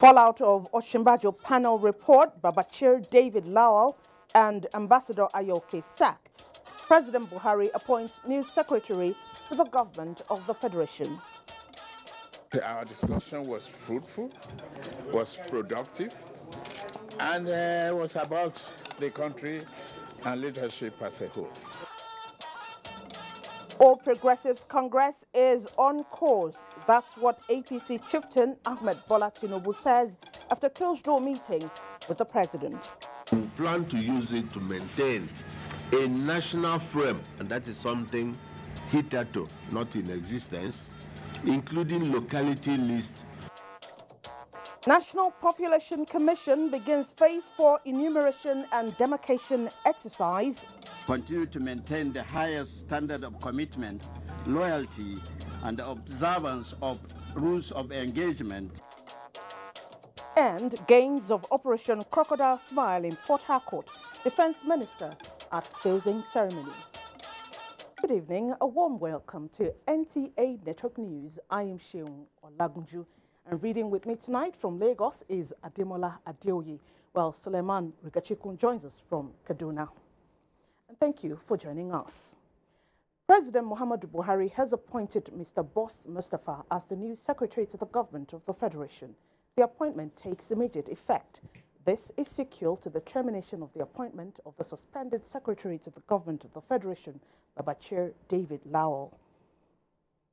Fallout of Osinbajo panel report, Babachir David Lawal and Ambassador Ayoke sacked. President Buhari appoints new secretary to the government of the Federation. Our discussion was fruitful, was productive, and was about the country and leadership as a whole. All Progressives Congress is on course. That's what APC chieftain Ahmed Bola Tinubu says after closed-door meeting with the president. We plan to use it to maintain a national frame, and that is something hitherto not in existence, including locality lists. National Population Commission begins Phase 4 enumeration and demarcation exercise. Continue to maintain the highest standard of commitment, loyalty, and the observance of rules of engagement. And gains of Operation Crocodile Smile in Port Harcourt, Defense Minister at closing ceremony. Good evening, a warm welcome to NTA Network News. I am Sheung Olagunju, and reading with me tonight from Lagos is Ademola Adeoye, while Suleiman Rigachikun joins us from Kaduna. And thank you for joining us. President Muhammadu Buhari has appointed Mr. Boss Mustafa as the new secretary to the government of the Federation. The appointment takes immediate effect. This is sequel to the termination of the appointment of the suspended secretary to the government of the Federation, Babachir David Lawal.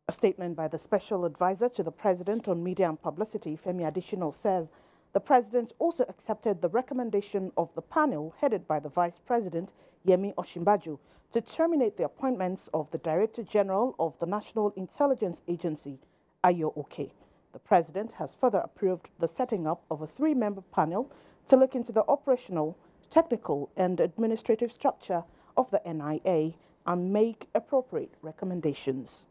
A statement by the special advisor to the president on media and publicity, Femi Adesina, says the president also accepted the recommendation of the panel headed by the vice president, Yemi Osinbajo, to terminate the appointments of the Director General of the National Intelligence Agency, Ayo Oke. The president has further approved the setting up of a 3-member panel to look into the operational, technical, and administrative structure of the NIA and make appropriate recommendations.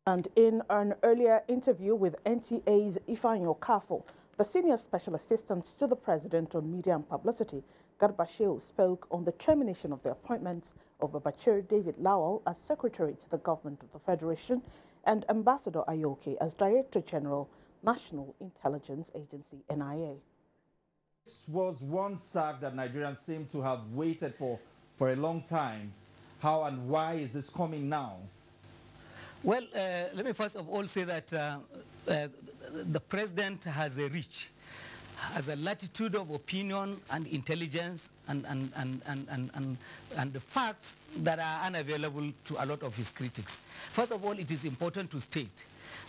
And in an earlier interview with NTA's Ifeanyi Okafor, the senior special assistant to the president on media and publicity, Garba Shehu, spoke on the termination of the appointments of Babachir David Lawal as secretary to the government of the Federation and Ambassador Ayoke as Director General, National Intelligence Agency, NIA. This was one sack that Nigerians seem to have waited for a long time. How and why is this coming now? Well, let me first of all say that the president has a reach, has a latitude of opinion and intelligence and the facts that are unavailable to a lot of his critics. First of all, it is important to state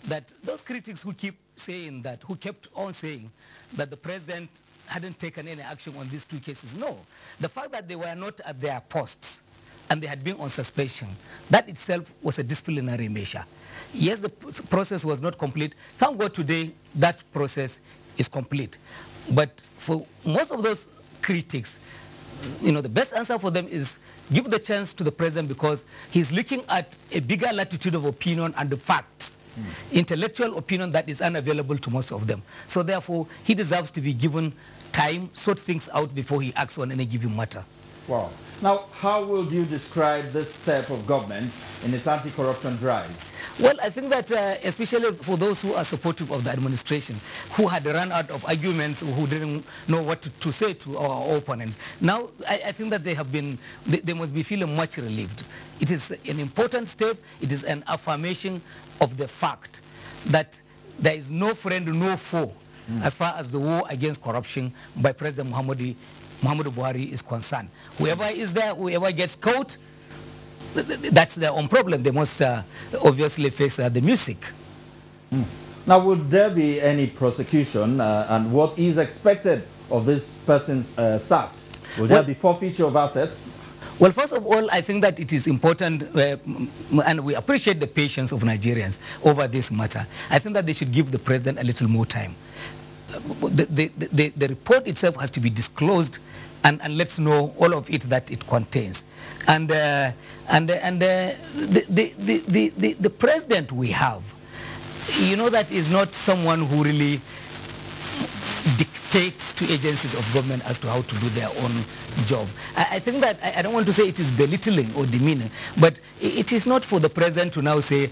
that those critics who keep saying that, who kept on saying that the president hadn't taken any action on these 2 cases, no. The fact that they were not at their posts and they had been on suspension, that itself was a disciplinary measure. Yes, the process was not complete. Thank God today that process is complete. But for most of those critics, you know, the best answer for them is give the chance to the president because he's looking at a bigger latitude of opinion and the facts, intellectual opinion that is unavailable to most of them. So therefore, he deserves to be given time, sort things out before he acts on any given matter. Wow. Now, how would you describe this step of government in its anti-corruption drive? Well, I think that especially for those who are supportive of the administration, who had run out of arguments, who didn't know what to say to our opponents, now I think that they must be feeling much relieved. It is an important step. It is an affirmation of the fact that there is no friend, no foe, as far as the war against corruption by President Muhammadu Buhari is concerned. Whoever is there, whoever gets caught, that's their own problem. They must obviously face the music. Now, would there be any prosecution and what is expected of this person's sack? Will there be forfeiture of assets? Well, first of all, I think that it is important, and we appreciate the patience of Nigerians over this matter. I think that they should give the president a little more time. The report itself has to be disclosed and let's know all of it that it contains. And the president we have, you know, that is not someone who really dictates to agencies of government as to how to do their own job. I think that, I don't want to say it is belittling or demeaning, but it is not for the president to now say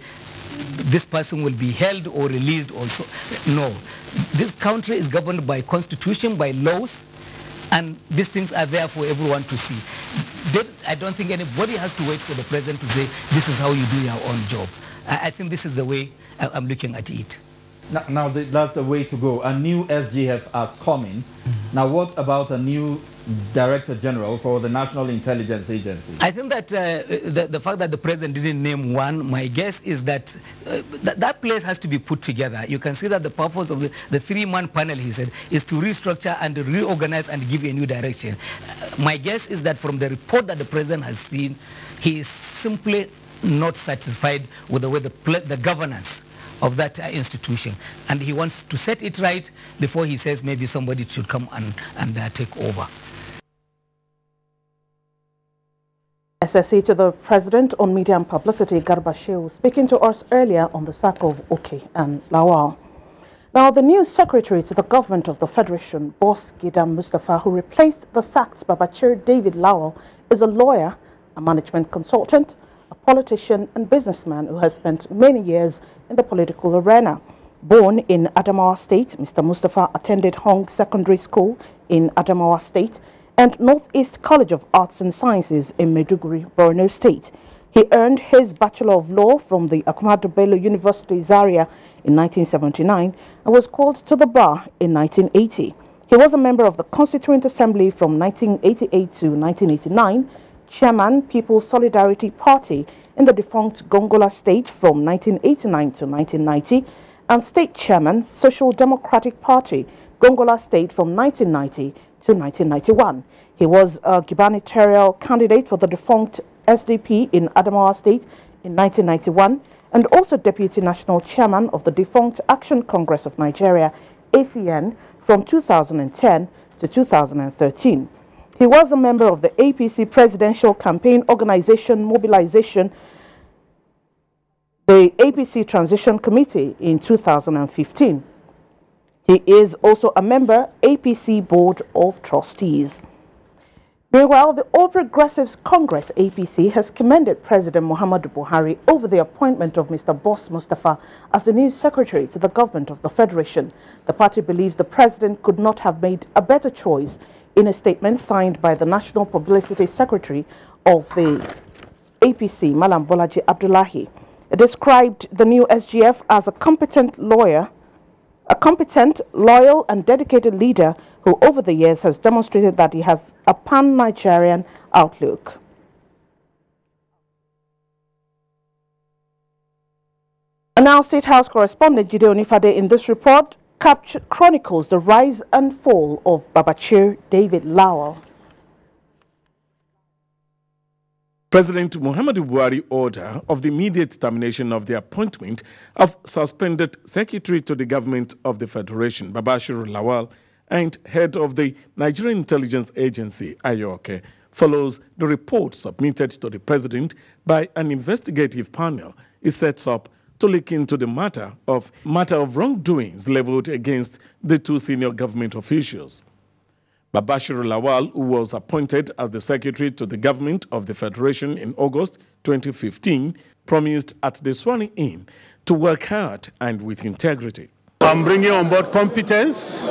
this person will be held or released also. No. this country is governed by constitution, by laws, and these things are there for everyone to see. I don't think anybody has to wait for the president to say, this is how you do your own job. I think this is the way I'm looking at it. Now that's the way to go. A new SGF has come in. Now, what about a new Director General for the National Intelligence Agency? I think that the fact that the president didn't name one, my guess is that that place has to be put together. You can see that the purpose of the three-man panel, he said, is to restructure and reorganize and give a new direction. My guess is that from the report that the president has seen, he is simply not satisfied with the way the governance of that institution, and he wants to set it right before he says maybe somebody should come and take over. SSE to the President on Media and Publicity, Garba Shehu, speaking to us earlier on the sack of Oke and Lawal. Now, the new Secretary to the Government of the Federation, Boss Gidan Mustafa, who replaced the sacked Babachir David Lawal, is a lawyer, a management consultant, a politician and businessman who has spent many years in the political arena. Born in Adamawa State, Mr. Mustafa attended Hong Secondary School in Adamawa State and Northeast College of Arts and Sciences in Maiduguri, Borno State. He earned his Bachelor of Law from the Ahmadu Bello University, Zaria in 1979 and was called to the bar in 1980. He was a member of the Constituent Assembly from 1988 to 1989, Chairman, People's Solidarity Party in the defunct Gongola State from 1989 to 1990, and State Chairman, Social Democratic Party, Gongola State from 1990 to 1991. He was a gubernatorial candidate for the defunct SDP in Adamawa State in 1991 and also Deputy National Chairman of the defunct Action Congress of Nigeria, ACN, from 2010 to 2013. He was a member of the APC Presidential Campaign Organization Mobilization, the APC Transition Committee in 2015. He is also a member APC Board of Trustees. Meanwhile, the All Progressives Congress APC has commended President Muhammadu Buhari over the appointment of Mr. Boss Mustafa as the new secretary to the government of the Federation. The party believes the president could not have made a better choice. In a statement signed by the National Publicity Secretary of the APC, Malam Bolaji Abdullahi, it described the new SGF as a competent, loyal and dedicated leader who over the years has demonstrated that he has a pan-Nigerian outlook. And now State House correspondent Jide Onifade in this report chronicles the rise and fall of Babachir David Lawal. President Muhammadu Buhari order of the immediate termination of the appointment of suspended Secretary to the Government of the Federation, Babachir Lawal, and head of the Nigerian Intelligence Agency, Ayoke, follows the report submitted to the President by an investigative panel it sets up to look into the matter of wrongdoings leveled against the two senior government officials. Babachir Lawal, who was appointed as the Secretary to the Government of the Federation in August 2015, promised at the swearing-in to work hard and with integrity. I'm bringing on board competence,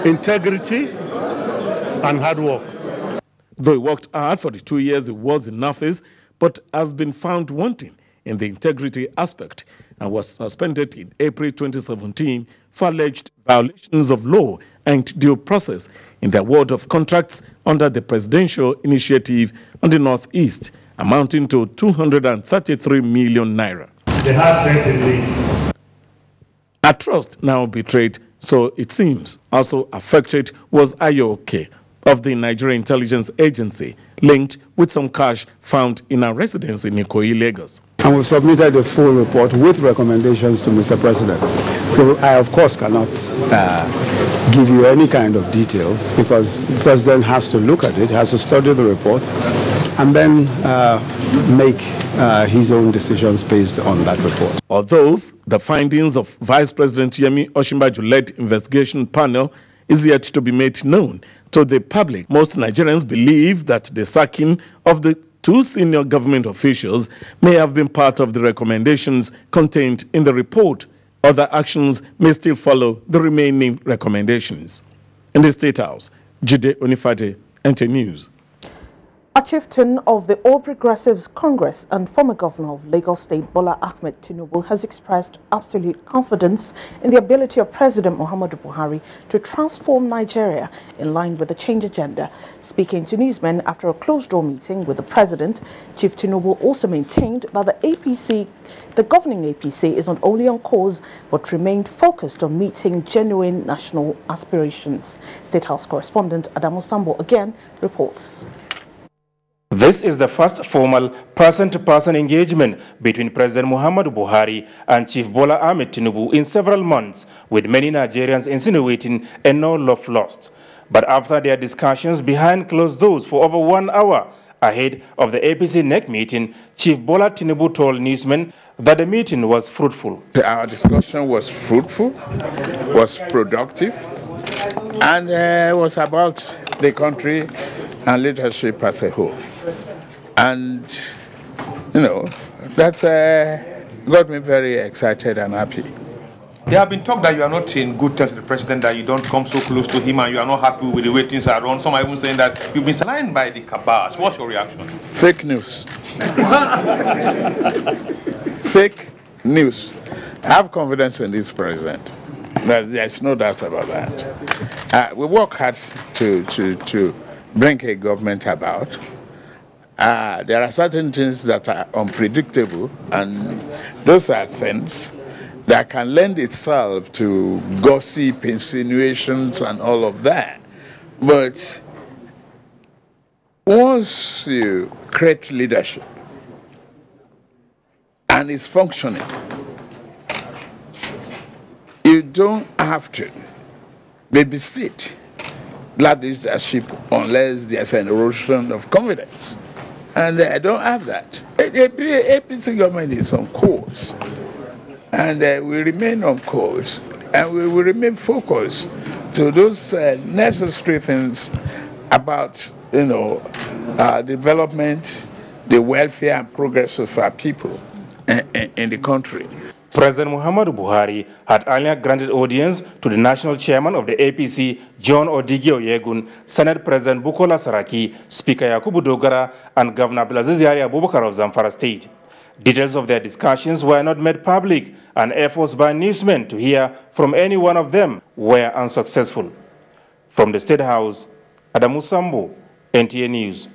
integrity, and hard work. Though he worked hard for the 2 years he was in office, but has been found wanting in the integrity aspect and was suspended in April 2017 for alleged violations of law and due process in the award of contracts under the presidential initiative on the Northeast, amounting to 233 million naira. They have certainly. A trust now betrayed, so it seems. Also affected was Ayoke of the Nigeria Intelligence Agency, linked with some cash found in a residence in Ikoyi, Lagos. And we've submitted a full report with recommendations to Mr. President. So I, of course, cannot give you any kind of details because the President has to look at it, has to study the report, and then make his own decisions based on that report. Although the findings of Vice President Yemi Osinbajo-led investigation panel is yet to be made known to the public, most Nigerians believe that the sacking of the two senior government officials may have been part of the recommendations contained in the report. Other actions may still follow the remaining recommendations. In the State House, Jide Onifade, NT News. A chieftain of the All Progressives Congress and former governor of Lagos State, Bola Ahmed Tinubu, has expressed absolute confidence in the ability of President Muhammadu Buhari to transform Nigeria in line with the change agenda. Speaking to newsmen after a closed-door meeting with the president, Chief Tinubu also maintained that the governing APC is not only on course but remained focused on meeting genuine national aspirations. State House correspondent Adamu Sambo again reports. This is the first formal person-to-person engagement between President Muhammadu Buhari and Chief Bola Ahmed Tinubu in several months, with many Nigerians insinuating a no love lost. But after their discussions behind closed doors for over 1 hour ahead of the APC NEC meeting, Chief Bola Tinubu told newsmen that the meeting was fruitful. Our discussion was fruitful, was productive, and was about the country and leadership as a whole. And, you know, that got me very excited and happy. There have been talk that you are not in good terms with the president, that you don't come so close to him and you are not happy with the way things are run. Some are even saying that you've been signed by the cabals. What's your reaction? Fake news. Fake news. I have confidence in this president. There's no doubt about that. We work hard to bring a government about. There are certain things that are unpredictable, and those are things that can lend itself to gossip, insinuations, and all of that. But once you create leadership and it's functioning, you don't have to babysit that leadership unless there's an erosion of confidence. And I don't have that. APC government is on course. And we remain on course. And we will remain focused to those necessary things about, you know, development, the welfare and progress of our people in the country. President Muhammadu Buhari had earlier granted audience to the national chairman of the APC, John Odigi Oyegun, Senate President Bukola Saraki, Speaker Yakubu Dogara, and Governor Abdulaziz Yari Abubakar of Zamfara State. Details of their discussions were not made public, and efforts by newsmen to hear from any one of them were unsuccessful. From the State House, Adamu Sambo, NTA News.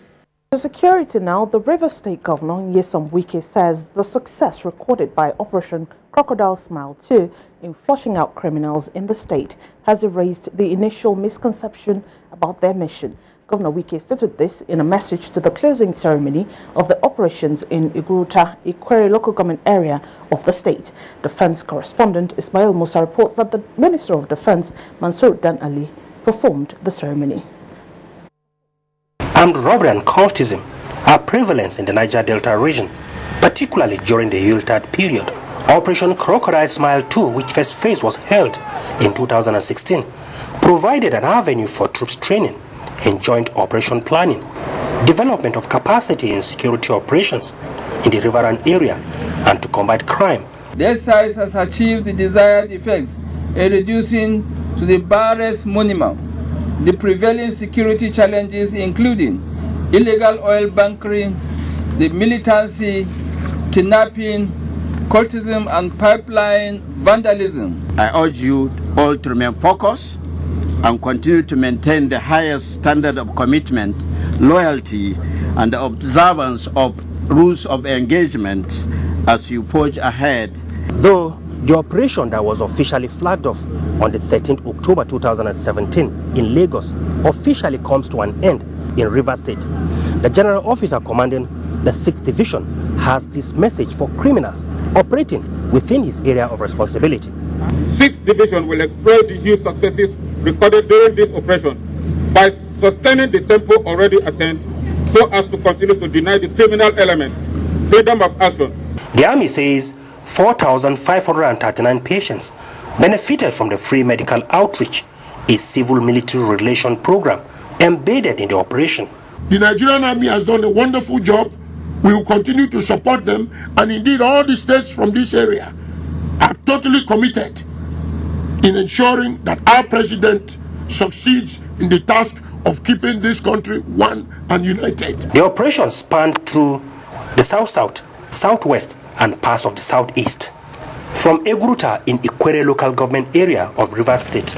For security now, the Rivers State Governor Nyesom Wike says the success recorded by Operation Crocodile Smile 2 in flushing out criminals in the state has erased the initial misconception about their mission. Governor Wike stated this in a message to the closing ceremony of the operations in Iguruta, Ikwere local government area of the state. Defense correspondent Ismail Musa reports that the Minister of Defense, Mansour Dan Ali, performed the ceremony. Armed robbery and cultism are prevalent in the Niger Delta region, particularly during the Yuletide period. Operation Crocodile Smile 2, which first phase was held in 2016, provided an avenue for troops training and joint operation planning, development of capacity in security operations in the riverine area, and to combat crime. The exercise has achieved the desired effects in reducing to the barest minimum the prevailing security challenges, including illegal oil bunkering, the militancy, kidnapping, cultism, and pipeline vandalism. I urge you all to remain focused and continue to maintain the highest standard of commitment, loyalty, and the observance of rules of engagement as you forge ahead. Though the operation that was officially flagged off on the 13th October 2017 in Lagos officially comes to an end in Rivers State, the General Officer commanding the 6th Division has this message for criminals operating within his area of responsibility. 6th Division will exploit the huge successes recorded during this operation by sustaining the tempo already attained so as to continue to deny the criminal element freedom of action. The Army says 4,539 patients benefited from the free medical outreach, a civil-military relation program embedded in the operation. The Nigerian Army has done a wonderful job. We will continue to support them, and indeed all the states from this area are totally committed in ensuring that our president succeeds in the task of keeping this country one and united. The operation spanned through the South-South, Southwest, and parts of the Southeast. From Egruta in Ikwere local government area of Rivers State,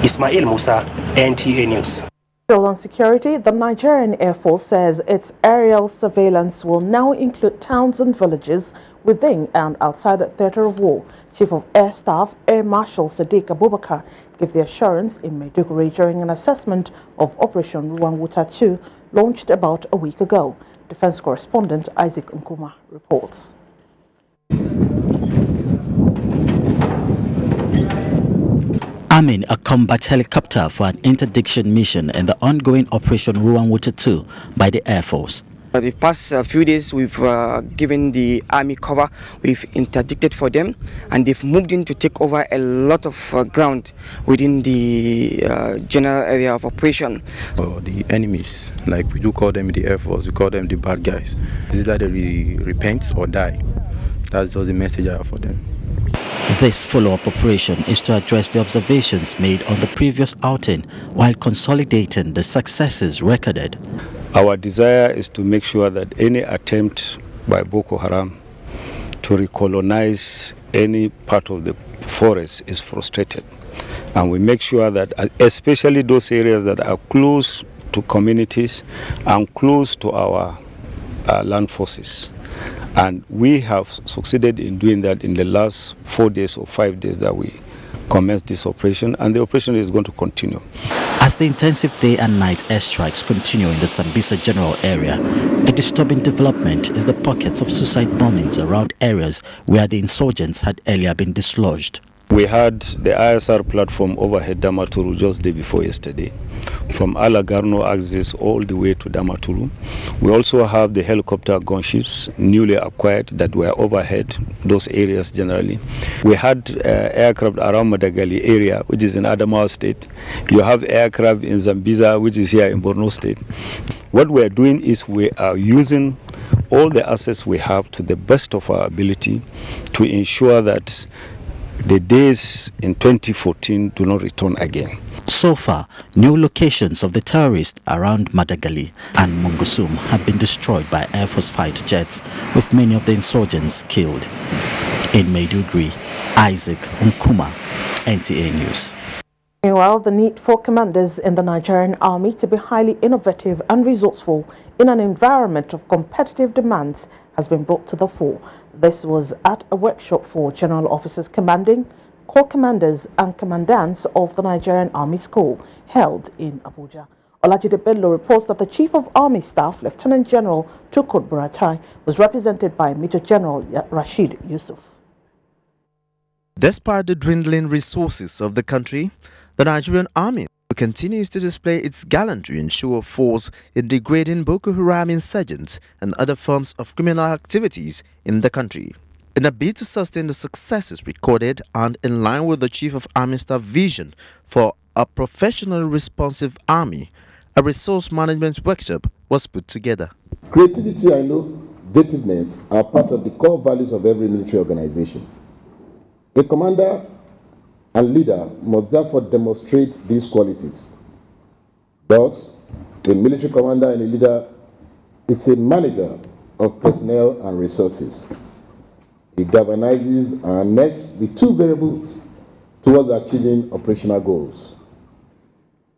Ismail Musa, NTA News. Still on security, the Nigerian Air Force says its aerial surveillance will now include towns and villages within and outside the theatre of war. Chief of Air Staff, Air Marshal Sadiq Abubakar, gave the assurance in Maiduguri during an assessment of Operation Ruwan Wuta 2 launched about a week ago. Defense correspondent Isaac Nkuma reports. Arming a combat helicopter for an interdiction mission in the ongoing Operation Ruwan Wuta 2 by the Air Force. The past few days we've given the army cover, we've interdicted for them, and they've moved in to take over a lot of ground within the general area of operation. The enemies, like we do call them in the Air Force, we call them the bad guys. It's either they repent or die. That's just the message I have for them. This follow-up operation is to address the observations made on the previous outing while consolidating the successes recorded. Our desire is to make sure that any attempt by Boko Haram to recolonize any part of the forest is frustrated. And we make sure that especially those areas that are close to communities and close to our land forces. And we have succeeded in doing that in the last 4 days or 5 days that we commenced this operation, and the operation is going to continue. As the intensive day and night airstrikes continue in the Sambisa general area, a disturbing development is the pockets of suicide bombings around areas where the insurgents had earlier been dislodged. We had the ISR platform overhead Damaturu just the day before yesterday, from Alagarno axis all the way to Damaturu. We also have the helicopter gunships newly acquired that were overhead those areas generally. We had aircraft around Madagali area, which is in Adamawa State. You have aircraft in Zambiza, which is here in Borno State. What we are doing is we are using all the assets we have to the best of our ability to ensure that the days in 2014 do not return again. So far, new locations of the terrorists around Madagali and Mungusum have been destroyed by Air Force fighter jets, with many of the insurgents killed. In Maiduguri, Isaac Nkuma, NTA News. Meanwhile, the need for commanders in the Nigerian Army to be highly innovative and resourceful in an environment of competitive demands has been brought to the fore. This was at a workshop for general officers commanding, corps commanders and commandants of the Nigerian Army School held in Abuja. Olajide Bello reports that the Chief of Army Staff, Lieutenant General Tukut Buratai, was represented by Major General Rashid Yusuf. Despite the dwindling resources of the country, the Nigerian Army continues to display its gallantry and show of force in degrading Boko Haram insurgents and other forms of criminal activities in the country. In a bid to sustain the successes recorded and in line with the Chief of Army Staff vision for a professionally responsive army, a resource management workshop was put together. Creativity and innovativeness are part of the core values of every military organization. A commander and leader must therefore demonstrate these qualities. Thus, a military commander and a leader is a manager of personnel and resources. It galvanizes and nests the two variables towards achieving operational goals.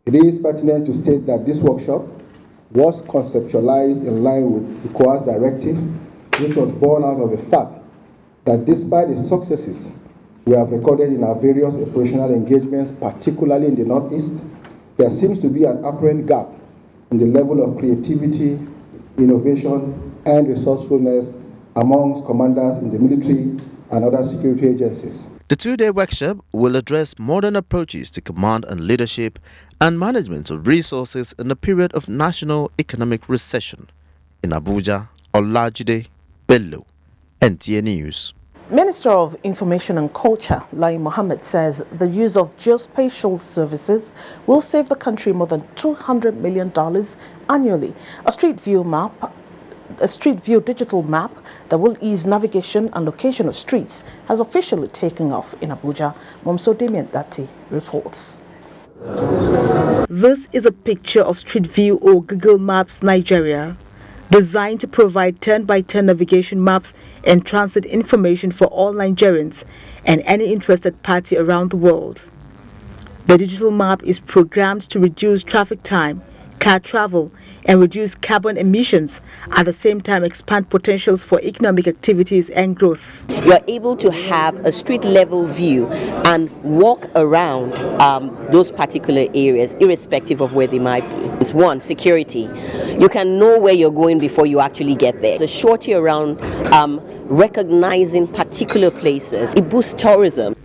It is pertinent to state that this workshop was conceptualized in line with the COAS directive, which was born out of the fact that despite the successes we have recorded in our various operational engagements, particularly in the Northeast, there seems to be an apparent gap in the level of creativity, innovation, and resourcefulness amongst commanders in the military and other security agencies. The two-day workshop will address modern approaches to command and leadership and management of resources in a period of national economic recession. In Abuja, Olajide Bello, NTA News. Minister of Information and Culture, Lai Mohammed, says the use of geospatial services will save the country more than $200 million annually. A street view map a Street View digital map that will ease navigation and location of streets has officially taken off in Abuja. Momso Damien Dati reports. This is a picture of Street View or Google Maps Nigeria, designed to provide turn-by-turn navigation maps and transit information for all Nigerians and any interested party around the world. The digital map is programmed to reduce traffic time, car travel, and reduce carbon emissions, at the same time expand potentials for economic activities and growth. You are able to have a street level view and walk around those particular areas, irrespective of where they might be. It's one, security. You can know where you're going before you actually get there. It's a surety around recognizing particular places. It boosts tourism.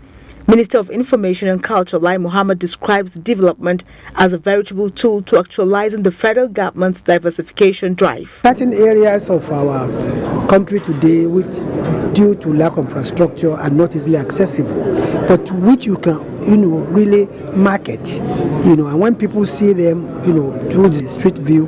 Minister of Information and Culture Lai Mohammed describes the development as a veritable tool to actualizing the federal government's diversification drive. Certain areas of our country today, which due to lack of infrastructure are not easily accessible, but which you can, really market, and when people see them, through the Street View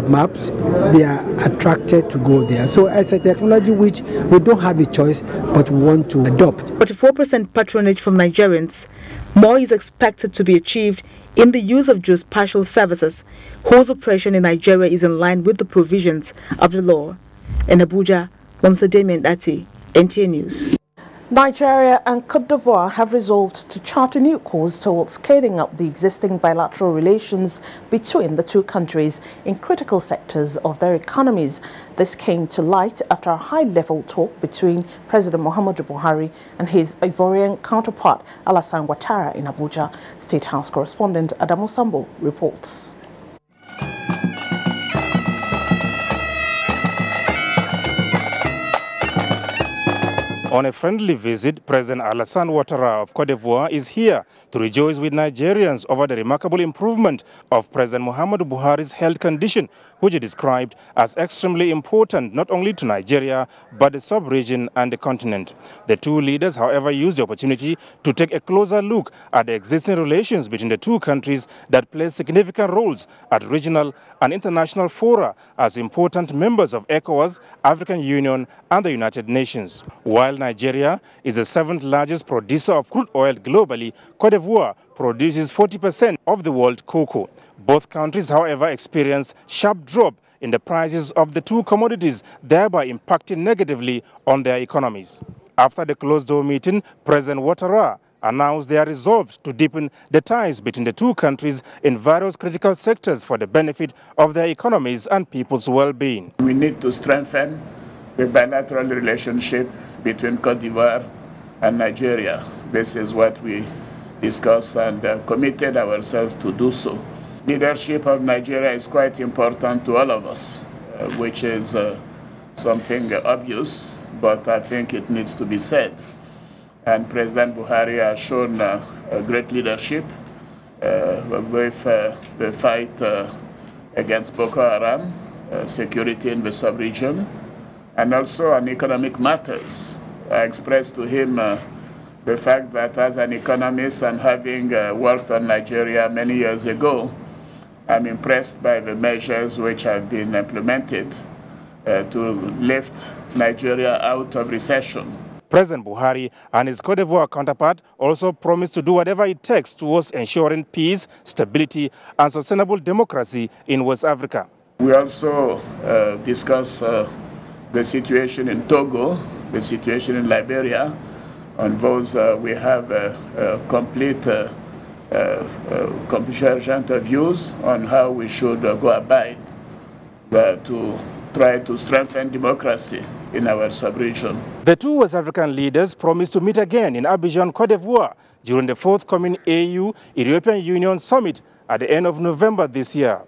maps, they are attracted to go there. So it's a technology which we don't have a choice, but we want to adopt. 44% patronage from Nigerians. More is expected to be achieved in the use of geospatial services, whose operation in Nigeria is in line with the provisions of the law. In Abuja, Momso Damien Dati, NTA News. Nigeria and Cote d'Ivoire have resolved to chart a new course towards scaling up the existing bilateral relations between the two countries in critical sectors of their economies. This came to light after a high-level talk between President Muhammadu Buhari and his Ivorian counterpart Alassane Ouattara in Abuja. State House correspondent Adamu Sambo reports. On a friendly visit, President Alassane Ouattara of Cote d'Ivoire is here to rejoice with Nigerians over the remarkable improvement of President Muhammadu Buhari's health condition, which he described as extremely important not only to Nigeria, but the sub-region and the continent. The two leaders, however, used the opportunity to take a closer look at the existing relations between the two countries that play significant roles at regional and international fora as important members of ECOWAS, African Union, and the United Nations. While Nigeria is the 7th largest producer of crude oil globally, Cote d'Ivoire produces 40% of the world cocoa. Both countries, however, experienced sharp drop in the prices of the two commodities, thereby impacting negatively on their economies. After the closed-door meeting, President Ouattara announced they are resolved to deepen the ties between the two countries in various critical sectors for the benefit of their economies and people's well-being. We need to strengthen the bilateral relationship between Cote d'Ivoire and Nigeria. This is what we discussed and committed ourselves to do so. Leadership of Nigeria is quite important to all of us, which is something obvious, but I think it needs to be said. And President Buhari has shown great leadership with the fight against Boko Haram, security in the sub-region, and also on economic matters. I expressed to him the fact that as an economist and having worked on Nigeria many years ago, I'm impressed by the measures which have been implemented to lift Nigeria out of recession. President Buhari and his Cote d'Ivoire counterpart also promised to do whatever it takes towards ensuring peace, stability, and sustainable democracy in West Africa. We also discussed the situation in Togo, the situation in Liberia. On those, we have a complete convergent of views on how we should go about to try to strengthen democracy in our sub-region. The two West African leaders promised to meet again in Abidjan, Cote d'Ivoire during the forthcoming AU-European Union Summit at the end of November this year.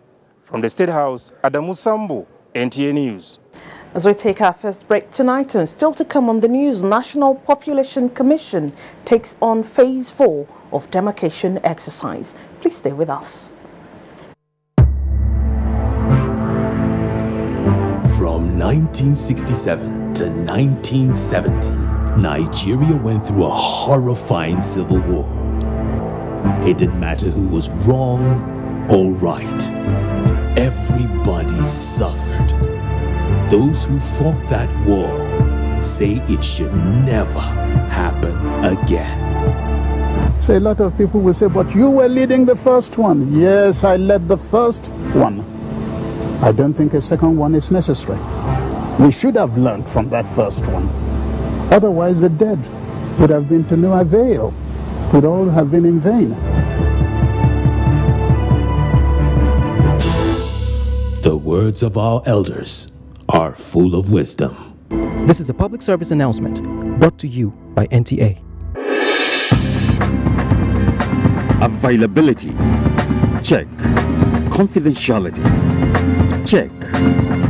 From the State House, Adamu Sambo, NTA News. As we take our first break tonight, and still to come on the news, National Population Commission takes on Phase 4 of demarcation exercise. Please stay with us. From 1967 to 1970, Nigeria went through a horrifying civil war. It didn't matter who was wrong or right. Everybody suffered. those who fought that war say it should never happen again. So a lot of people will say, but you were leading the first one. Yes, I led the first one. I don't think a second one is necessary. We should have learned from that first one. Otherwise, the dead would have been to no avail, would all have been in vain. The words of our elders are full of wisdom. This is a public service announcement brought to you by NTA. Availability, check. Confidentiality, check.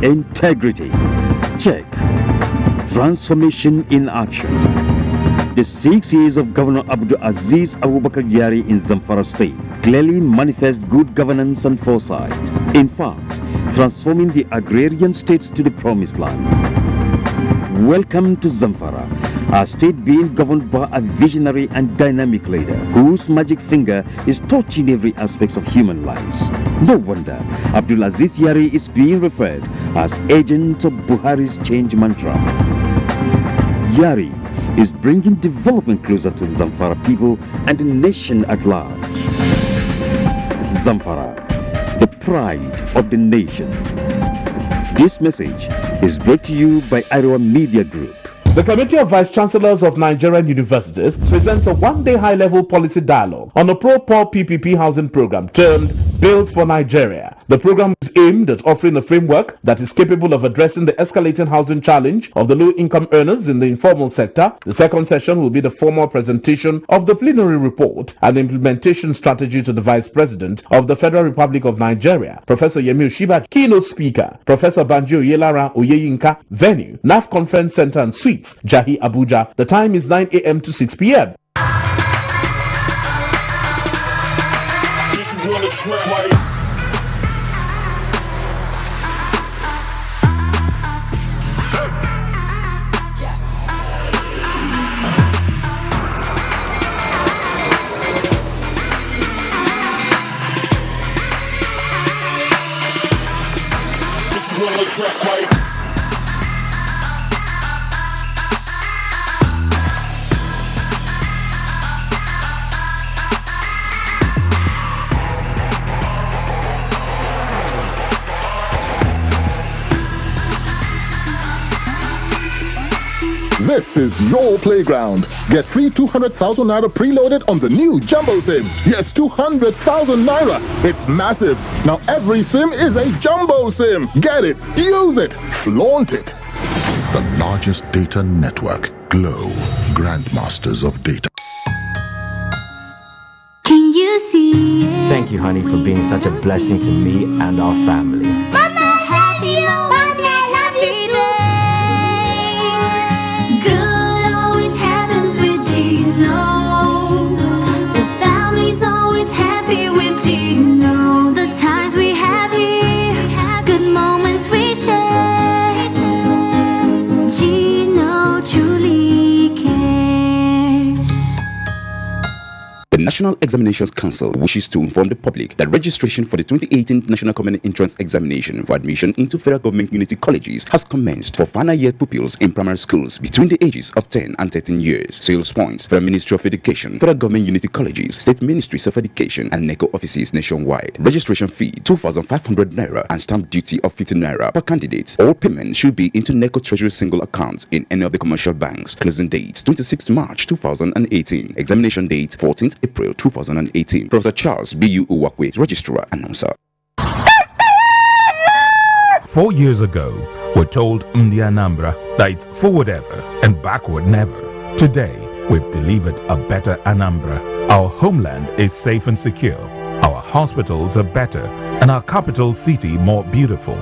Integrity, check. Transformation in action. The 6 years of Governor Abdul Aziz Abubakar Yari in Zamfara State clearly manifest good governance and foresight. In fact, transforming the agrarian state to the promised land. Welcome to Zamfara, a state being governed by a visionary and dynamic leader whose magic finger is touching every aspect of human lives. No wonder Abdul Aziz Yari is being referred as agent of Buhari's change mantra. Yari is bringing development closer to the Zamfara people and the nation at large. Zamfara, the pride of the nation. This message is brought to you by Iowa Media Group. The Committee of Vice Chancellors of Nigerian Universities presents a one-day high-level policy dialogue on a pro-poor PPP housing program termed Build for Nigeria. The program is aimed at offering a framework that is capable of addressing the escalating housing challenge of the low-income earners in the informal sector. The second session will be the formal presentation of the plenary report and implementation strategy to the Vice President of the Federal Republic of Nigeria, Professor Yemi Oshiba. Keynote speaker, Professor Banjo Yelara Oyeyinka. Venue, NAF Conference Center and Suites, Jahi, Abuja. The time is 9 a.m. to 6 p.m. This is your playground. Get free 200,000 Naira preloaded on the new Jumbo SIM. Yes, 200,000 Naira. It's massive. Now every SIM is a Jumbo SIM. Get it, use it, flaunt it. The largest data network, Glow, grandmasters of data. Can you see it? Thank you, honey, for being such a blessing to me and our family. Mama, happy always make happy days. Good always happens with Gino. The family's always happy with Gino. The times we have here, good moments we share. Gino truly cares. The National Examinations Council wishes to inform the public that registration for the 2018 National Common Entrance Examination for admission into federal government unity colleges has commenced for final year pupils in primary schools between the ages of 10 and 13 years. Sales points for the Ministry of Education, federal government unity colleges, state ministries of education, and NECO offices nationwide. Registration fee 2,500 Naira and stamp duty of 50 Naira per candidate. All payments should be into NECO Treasury single accounts in any of the commercial banks. Closing date 26 March 2018. Examination date 14th April 2018. Professor Charles B.U. Uwakwe, Registrar, Announcer. 4 years ago, we told Mdi Anambra that it's forward ever and backward never. Today, we've delivered a better Anambra. Our homeland is safe and secure. Our hospitals are better and our capital city more beautiful.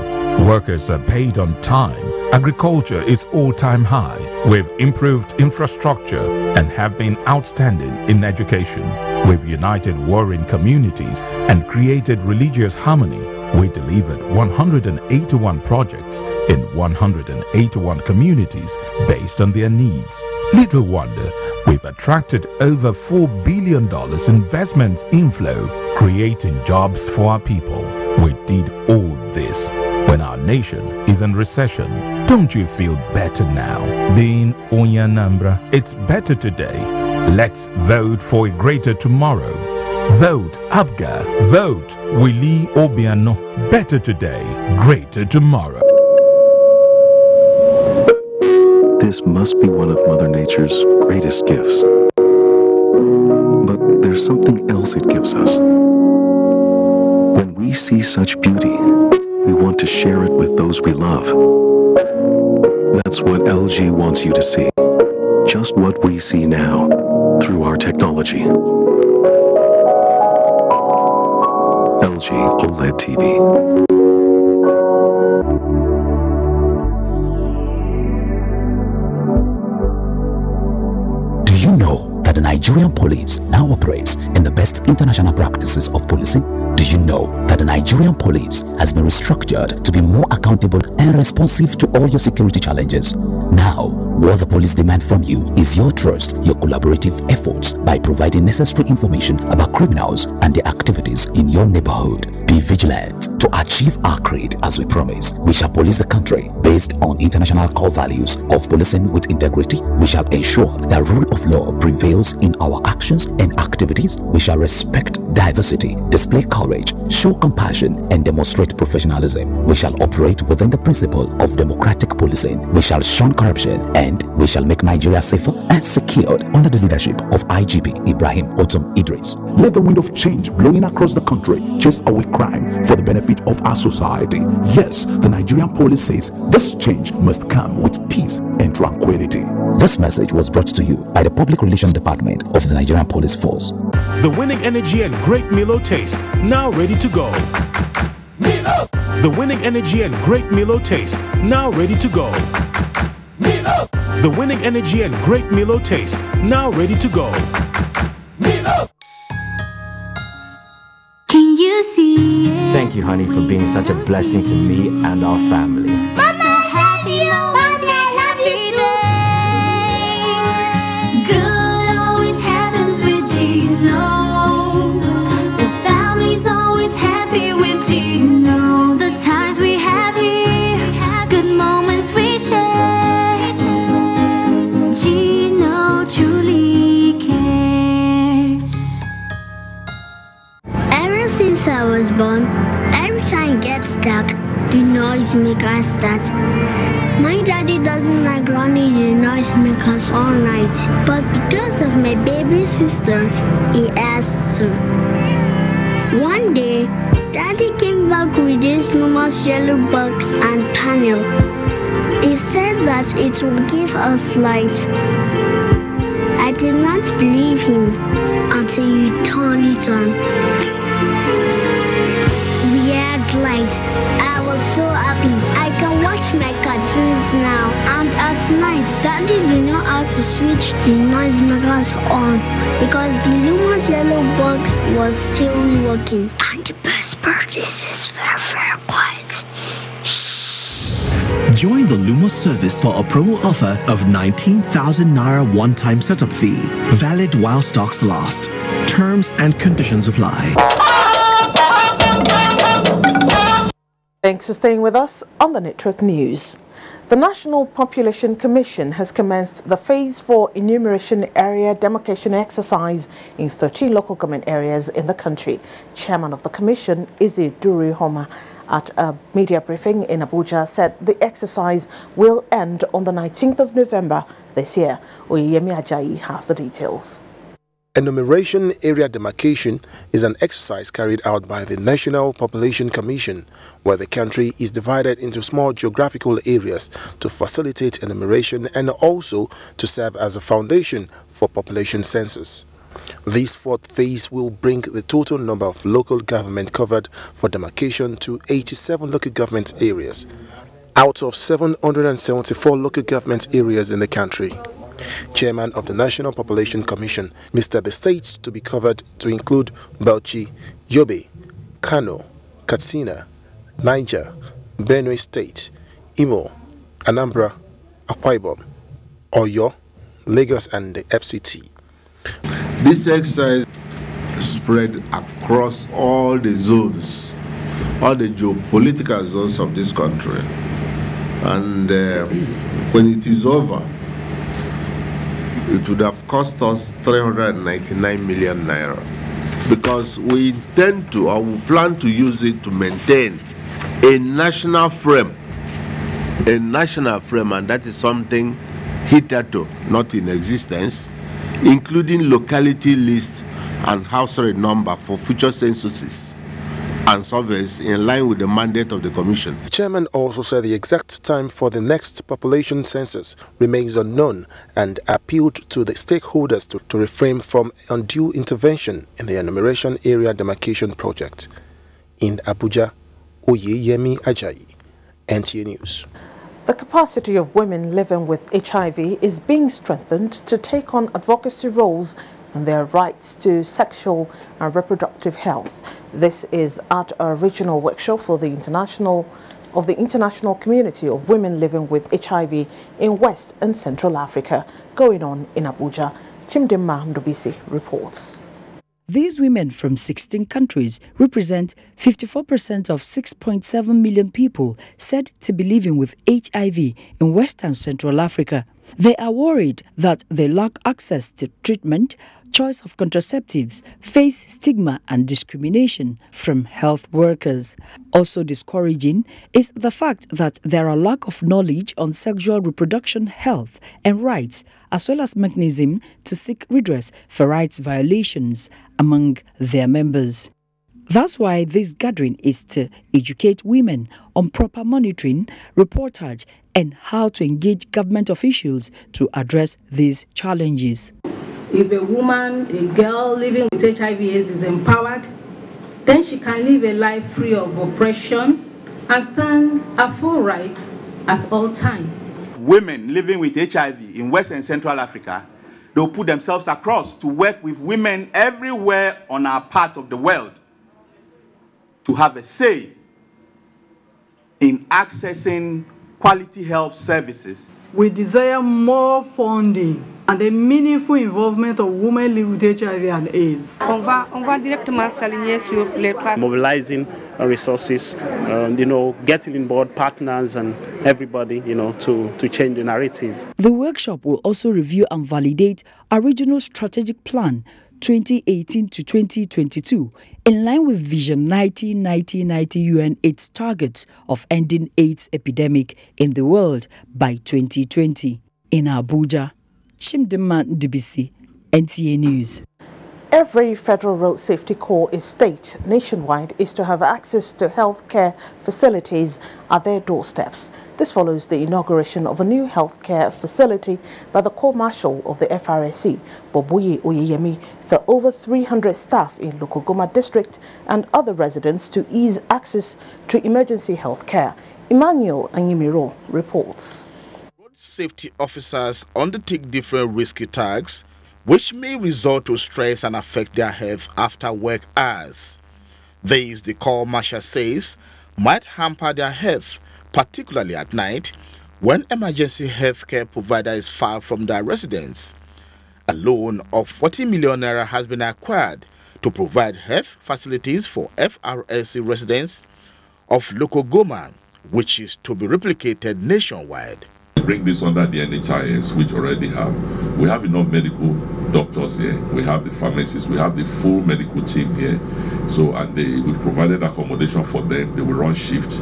Workers are paid on time. Agriculture is all-time high. We've improved infrastructure and have been outstanding in education. We've united warring communities and created religious harmony. We delivered 181 projects in 181 communities based on their needs. Little wonder, we've attracted over $4 billion investments inflow, creating jobs for our people. We did all this when our nation is in recession. Don't you feel better now? Being Onyanambra, it's better today. Let's vote for a greater tomorrow. Vote Abga. Vote Willie Obiano. Better today, greater tomorrow. This must be one of Mother Nature's greatest gifts. But there's something else it gives us. When we see such beauty, we want to share it with those we love. That's what LG wants you to see. Just what we see now, through our technology. LG OLED TV. Do you know that the Nigerian police now operates in the best international practices of policing? Do you know that the Nigerian police has been restructured to be more accountable and responsive to all your security challenges? Now, what the police demand from you is your trust, your collaborative efforts by providing necessary information about criminals and their activities in your neighborhood. Be vigilant to achieve our creed as we promise. We shall police the country based on international core values of policing with integrity. We shall ensure that rule of law prevails in our actions and activities. We shall respect diversity, display courage, show compassion, and demonstrate professionalism. We shall operate within the principle of democratic policing. We shall shun corruption, and we shall make Nigeria safer and secured under the leadership of IGP Ibrahim Otum Idris. Let the wind of change blowing across the country chase away crime for the benefit of our society. Yes, the Nigerian police says this change must come with peace and tranquility. This message was brought to you by the Public Relations Department of the Nigerian Police Force. The winning energy and great Milo taste, now ready to go. Milo! The winning energy and great Milo taste, now ready to go. Milo! The winning energy and great Milo taste, now ready to go. Milo! Can you see it? Thank you, honey, for being such a blessing to me and our family. Mama, happy days. Good always happens with Gino. The family's always happy with Gino. The times we have here, good moments we share. Gino truly cares. Ever since I was born, every time it gets dark, the noisemaker starts. My daddy doesn't like running the noisemakers all night, but because of my baby sister, he has to. One day, daddy came back with this enormous yellow box and panel. He said that it would give us light. I did not believe him until he turned it on. Light. I was so happy. I can watch my cartoons now. And at night, Daddy did know how to switch the noisemakers on because the luminous yellow box was still working. And the best part is it's very, very quiet. Join the Lumos service for a promo offer of 19,000 Naira one-time setup fee. Valid while stocks last. Terms and conditions apply. Thanks for staying with us on the Network News. The National Population Commission has commenced the Phase 4 enumeration area demarcation exercise in 13 local government areas in the country. Chairman of the Commission, Izzy Duri-Homa, at a media briefing in Abuja, said the exercise will end on the 19th of November this year. Oyemi Ajayi has the details. Enumeration area demarcation is an exercise carried out by the National Population Commission, where the country is divided into small geographical areas to facilitate enumeration and also to serve as a foundation for population census. This fourth phase will bring the total number of local government covered for demarcation to 87 local government areas, out of 774 local government areas in the country. Chairman of the National Population Commission, Mr. The states to be covered to include Bauchi, Yobe, Kano, Katsina, Niger, Benue State, Imo, Anambra, Akwa Ibom, Oyo, Lagos and the FCT. This exercise spread across all the zones all the geopolitical zones of this country. And when it is over, it would have cost us 399 million naira, because we intend to, or we plan to use it to maintain a national frame, and that is something hitherto not in existence, including locality list and house rate number for future censuses and surveys in line with the mandate of the Commission. The chairman also said the exact time for the next population census remains unknown and appealed to the stakeholders to refrain from undue intervention in the enumeration area demarcation project. In Abuja, Oyeyemi Ajayi, NTA News. The capacity of women living with HIV is being strengthened to take on advocacy roles and their rights to sexual and reproductive health. This is at a regional workshop for the international community of women living with HIV in West and Central Africa, going on in Abuja. Chimdema Ndobisi reports. These women from 16 countries represent 54% of 6.7 million people said to be living with HIV in West and Central Africa. They are worried that they lack access to treatment, choice of contraceptives, face stigma and discrimination from health workers. Also discouraging is the fact that there are lack of knowledge on sexual reproduction health and rights, as well as mechanism to seek redress for rights violations among their members. That's why this gathering is to educate women on proper monitoring, reportage, and how to engage government officials to address these challenges. If a woman, a girl living with HIV/AIDS is empowered, then she can live a life free of oppression and stand her full rights at all times. Women living with HIV in West and Central Africa, they'll put themselves across to work with women everywhere on our part of the world to have a say in accessing quality health services. We desire more funding and a meaningful involvement of women living with HIV and AIDS. Mobilizing resources, getting on board partners and everybody, to change the narrative. The workshop will also review and validate a regional strategic plan 2018 to 2022, in line with Vision 1990 UN AIDS targets of ending AIDS epidemic in the world by 2020. In Abuja, Chimdema Ndobisi, NTA News. Every Federal Road Safety Corps estate nationwide is to have access to healthcare facilities at their doorsteps. This follows the inauguration of a new healthcare facility by the Corps Marshal of the FRSC, Bobuye Oyeyemi, for over 300 staff in Lokogoma District and other residents to ease access to emergency healthcare. Emmanuel Anyimiro reports. Road safety officers undertake different risky tasks which may result to stress and affect their health after work hours. This, the Corps Marshal says, might hamper their health, particularly at night, when emergency healthcare provider is far from their residence. A loan of 40 million naira has been acquired to provide health facilities for FRSC residents of Lokogoma, which is to be replicated nationwide. Bring this under the NHIS, which already have. We have enough medical doctors here. We have the pharmacists. We have the full medical team here. So, and we've provided accommodation for them. They will run shifts.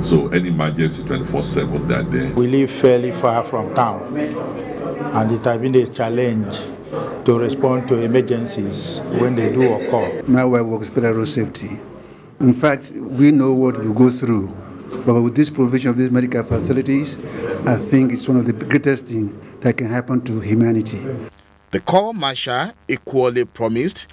So, any emergency 24/7, they're there. We live fairly far from town, and it has been a challenge to respond to emergencies when they do occur. My wife works for road safety. In fact, we know what we go through. But with this provision of these medical facilities, I think it's one of the greatest things that can happen to humanity. The Corps Marshal equally promised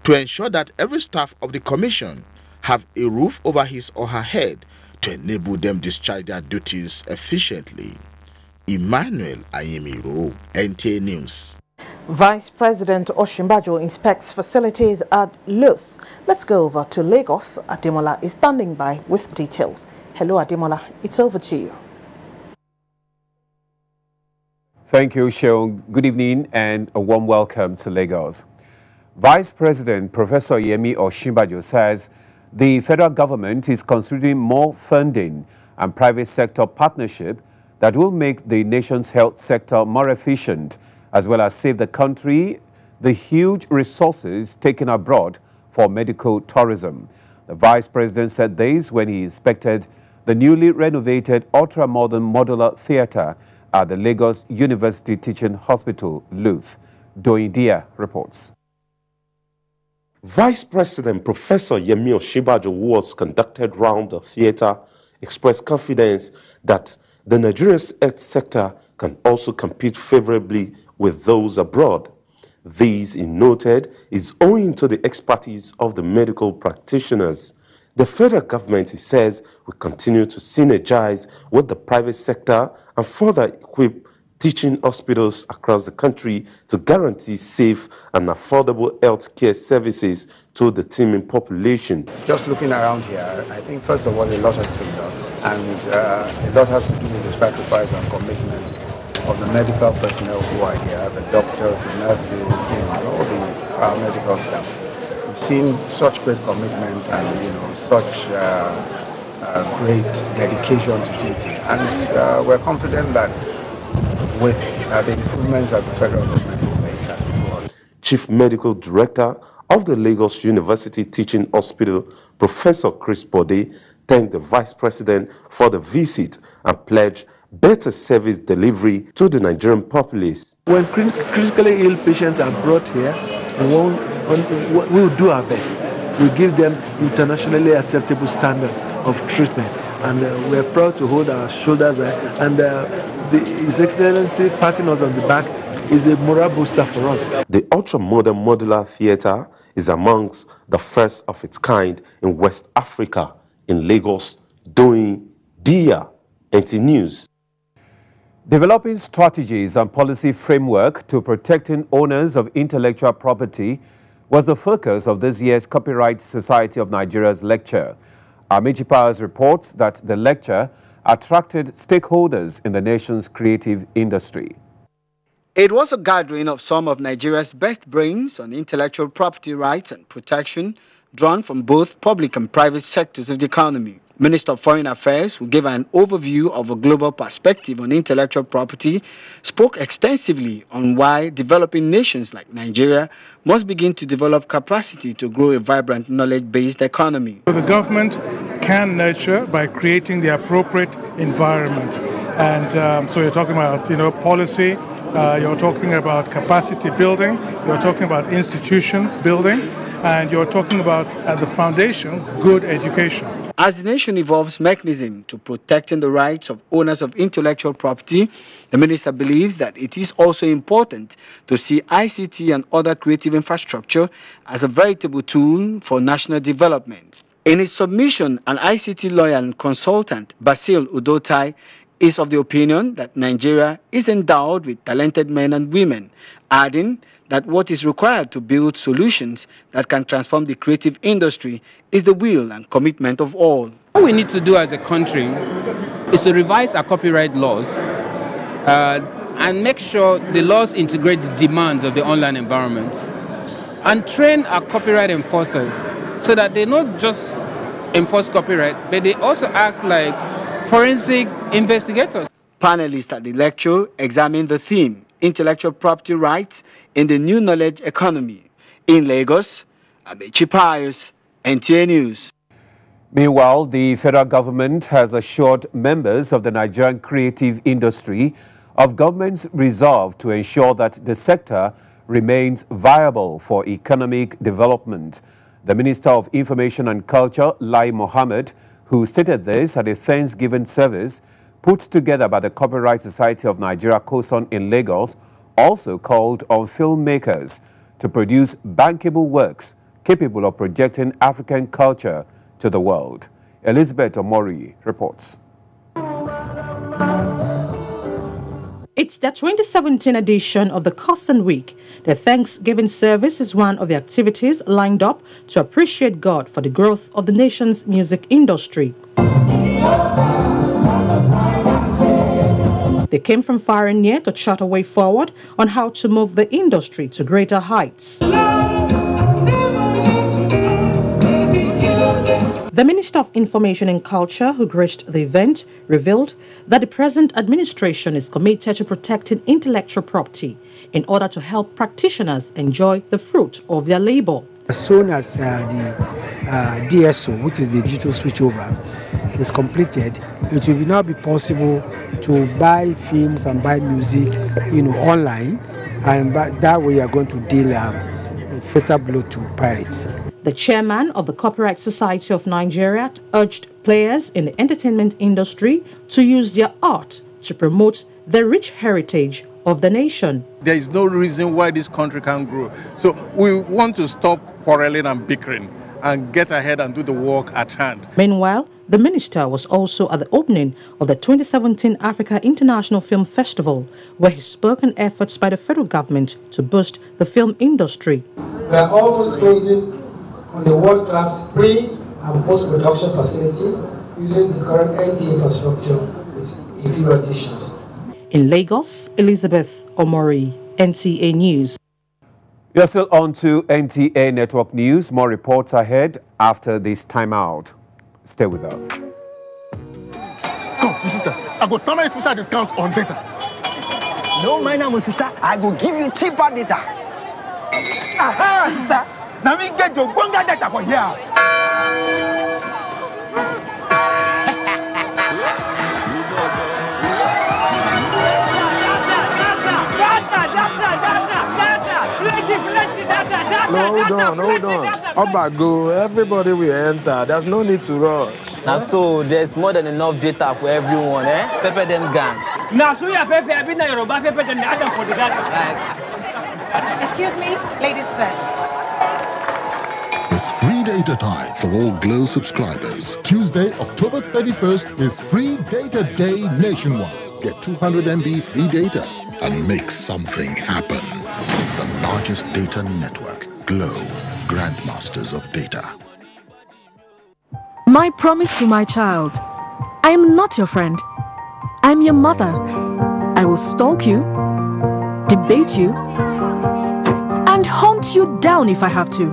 to ensure that every staff of the Commission have a roof over his or her head to enable them discharge their duties efficiently. Emmanuel Ayemiro, NTA News. Vice President Osinbajo inspects facilities at Luth. Let's go over to Lagos. Ademola is standing by with details. Hello, Ademola. It's over to you. Thank you, Sean. Good evening and a warm welcome to Lagos. Vice President Professor Yemi Osinbajo says the federal government is considering more funding and private sector partnership that will make the nation's health sector more efficient, as well as save the country the huge resources taken abroad for medical tourism. The Vice President said this when he inspected the newly renovated ultra-modern modular theatre at the Lagos University Teaching Hospital, LUTH. Doindia reports. Vice President Professor Yemi Osinbajo, who was conducted round the theatre, expressed confidence that the Nigeria's health sector can also compete favorably with those abroad. This, he noted, is owing to the expertise of the medical practitioners. The federal government, he says, will continue to synergize with the private sector and further equip teaching hospitals across the country to guarantee safe and affordable health care services to the teeming population. Just looking around here, I think first of all a lot has been done, and a lot has to do with the sacrifice and commitment of the medical personnel who are here, the doctors, the nurses, all the medical staff. We've seen such great commitment and such great dedication to duty, and we're confident that with the improvements that the federal government will make as we go on. Chief Medical Director of the Lagos University Teaching Hospital, Professor Chris Bode, thanked the Vice President for the visit and pledged better service delivery to the Nigerian populace. When critically ill patients are brought here, we will do our best. We give them internationally acceptable standards of treatment, and we're proud to hold our shoulders high. And His Excellency patting us on the back is a morale booster for us. The ultra-modern modular theatre is amongst the first of its kind in West Africa, in Lagos. Doindia, NT News. Developing strategies and policy framework to protecting owners of intellectual property was the focus of this year's Copyright Society of Nigeria's lecture. Amechi Powers reports that the lecture attracted stakeholders in the nation's creative industry. It was a gathering of some of Nigeria's best brains on intellectual property rights and protection, drawn from both public and private sectors of the economy. Minister of Foreign Affairs, who gave an overview of a global perspective on intellectual property, spoke extensively on why developing nations like Nigeria must begin to develop capacity to grow a vibrant knowledge-based economy. The government can nurture by creating the appropriate environment. And so you're talking about, policy, you're talking about capacity building, you're talking about institution building, and you're talking about, at the foundation, good education. As the nation evolves mechanism to protecting the rights of owners of intellectual property, the minister believes that it is also important to see ICT and other creative infrastructure as a veritable tool for national development. In his submission, an ICT lawyer and consultant, Basil Udotai, is of the opinion that Nigeria is endowed with talented men and women, adding that what is required to build solutions that can transform the creative industry is the will and commitment of all. What we need to do as a country is to revise our copyright laws and make sure the laws integrate the demands of the online environment, and train our copyright enforcers so that they not just enforce copyright, but they also act like forensic investigators. Panelists at the lecture examined the theme, intellectual property rights in the new knowledge economy. In Lagos, Amechi Powers, NTA News. Meanwhile, the federal government has assured members of the Nigerian creative industry of government's resolve to ensure that the sector remains viable for economic development. The Minister of Information and Culture, Lai Mohammed, who stated this at a Thanksgiving service put together by the Copyright Society of Nigeria COSON in Lagos, also called on filmmakers to produce bankable works capable of projecting African culture to the world. Elizabeth Omori reports. It's the 2017 edition of the COSON Week. The Thanksgiving service is one of the activities lined up to appreciate God for the growth of the nation's music industry. They came from far and near to chart a way forward on how to move the industry to greater heights. The Minister of Information and Culture, who graced the event, revealed that the present administration is committed to protecting intellectual property in order to help practitioners enjoy the fruit of their labor. As soon as the DSO, which is the digital switchover, is completed, it will now be possible to buy films and buy music, online, and that way you are going to deal a fatal blow to pirates. The chairman of the Copyright Society of Nigeria urged players in the entertainment industry to use their art to promote the rich heritage of the nation. There is no reason why this country can't grow. So we want to stop quarreling and bickering and get ahead and do the work at hand. Meanwhile, the minister was also at the opening of the 2017 Africa International Film Festival, where he spoke on efforts by the federal government to boost the film industry. We are almost closing on the world-class pre- and post-production facility using the current IT infrastructure with a few additions. In Lagos, Elizabeth Omori, NTA News. You're still on to NTA Network News. More reports ahead after this timeout. Stay with us. Come, sisters, I go send a special discount on data. No, my name is sister. I go give you cheaper data. Aha, sister. Now me get your bonga data for here. No, hold on. Oba go, everybody will enter. There's no need to rush. Now, so there's more than enough data for everyone, eh? Pepper them gang. Now, so you have I've been Yoruba pepper than the other for the data. Excuse me, ladies first. It's free data time for all Glow subscribers. Tuesday, October 31st is Free Data Day nationwide. Get 200 MB free data and make something happen. The largest data network, Glow, grandmasters of data. My promise to my child. I am not your friend. I'm your mother. I will stalk you, debate you, and hunt you down if I have to.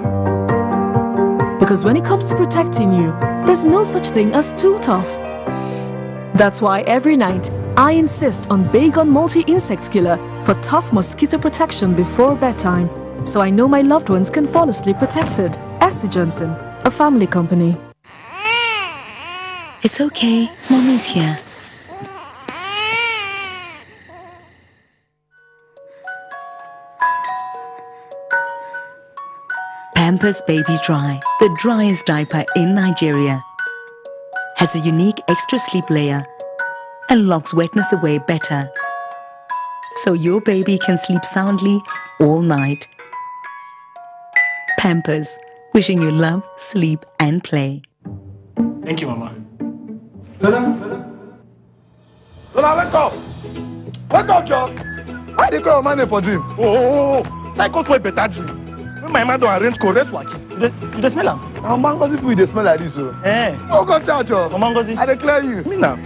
Because when it comes to protecting you, there's no such thing as too tough. That's why every night, I insist on Baygon Multi-Insect Killer for tough mosquito protection before bedtime, so I know my loved ones can fall asleep protected. S.C. Johnson, a family company. It's okay, Mommy's here. Pampers Baby Dry, the driest diaper in Nigeria, has a unique extra sleep layer and locks wetness away better, so your baby can sleep soundly all night. Pampers, wishing you love, sleep and play. Thank you, Mama. Lola, wake up! Wake up, Joe! Why they call my name for dream? Oh, psychos way better dream. When my man don't arrange correct wakis. You dey smell am? Now, mangoes if they smell like this, so. Oh, go charge, Joe. Mangoes. I declare you. Me now.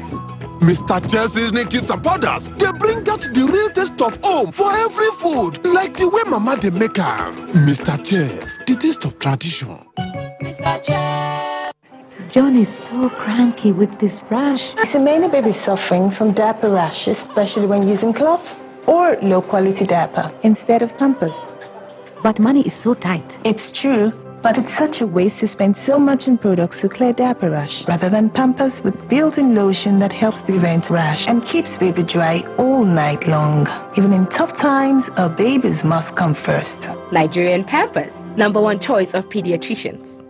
Mr. Chelsea's seasoning cubes and powders, they bring out the real taste of home for every food, like the way Mama they make them. Mr. Chef, the taste of tradition. Mr. Chef! John is so cranky with this rash. You see, many babies suffering from diaper rash, especially when using cloth or low-quality diaper instead of Pampers. But money is so tight. It's true. But it's such a waste to spend so much on products to clear diaper rash, rather than Pampers with built-in lotion that helps prevent rash and keeps baby dry all night long. Even in tough times, our babies must come first. Nigerian Pampers, #1 choice of pediatricians.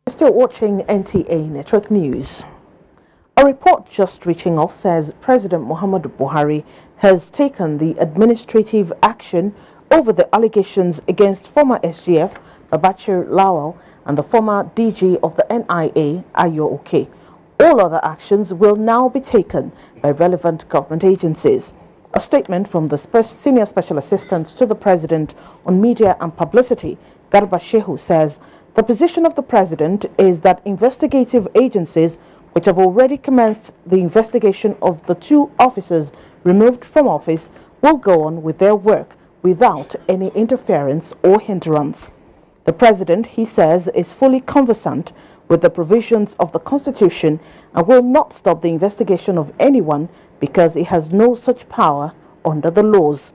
Still watching NTA Network News. A report just reaching us says President Muhammadu Buhari has taken the administrative action over the allegations against former SGF Babachir Lawal and the former DG of the NIA, Ayo Oke. All other actions will now be taken by relevant government agencies. A statement from the Senior Special Assistant to the President on Media and Publicity, Garba Shehu, says the position of the President is that investigative agencies which have already commenced the investigation of the 2 officers removed from office will go on with their work without any interference or hindrance. The president, he says, is fully conversant with the provisions of the Constitution and will not stop the investigation of anyone because he has no such power under the laws.